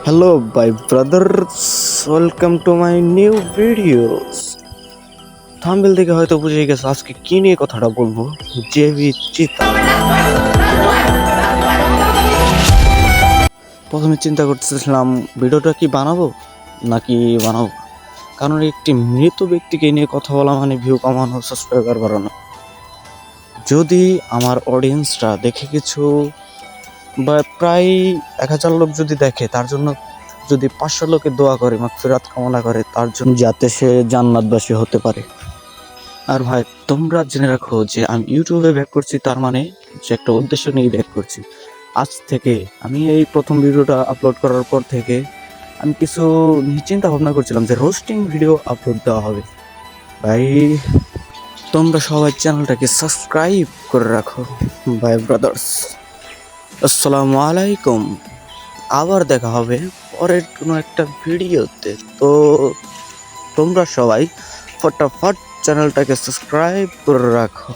Hello, my brothers. Welcome to my new videos. Thumbnail দেখে হয়তো বুঝে গেছো আজকে কি নিয়ে কথাটা বলবো। জেবি চিতা। প্রথমে চিন্তা করতেছিলাম ভিডিওটা কি বানাবো নাকি বানাবো, কারণ একটি মৃত ব্যক্তিকে নিয়ে কথা বলা মানে ভিউ কমানো, সাবস্ক্রাইবার বাড়ানো। যদি আমার অডিয়েন্সরা দেখে কিছু বা প্রায় 1000 লোক যদি দেখে, তার জন্য যদি 500 লোকে দোয়া করে, মাগফিরাত কামনা করে তার জন্য, যাতে সে জান্নাতবাসী হতে পারে। আর ভাই তোমরা জেনে রাখো যে আমি ইউটিউবে ব্যাক করছি, তার মানে যে একটা উদ্দেশ্য নিয়ে ব্যাক করছি। আজ থেকে আমি এই প্রথম ভিডিওটা আপলোড করার পর থেকে আমি কিছু চিন্তা ভাবনা করছিলাম যে রোস্টিং ভিডিও আপলোড দেওয়া হবে। ভাই তোমরা সবাই চ্যানেলটাকে সাবস্ক্রাইব করে রাখো ভাই ব্রাদার্স। আসসালামু আলাইকুম। আবার দেখা হবে পরের কোনো একটা ভিডিওতে। তো তোমরা সবাই ফটাফট চ্যানেলটাকে সাবস্ক্রাইব করে রাখো।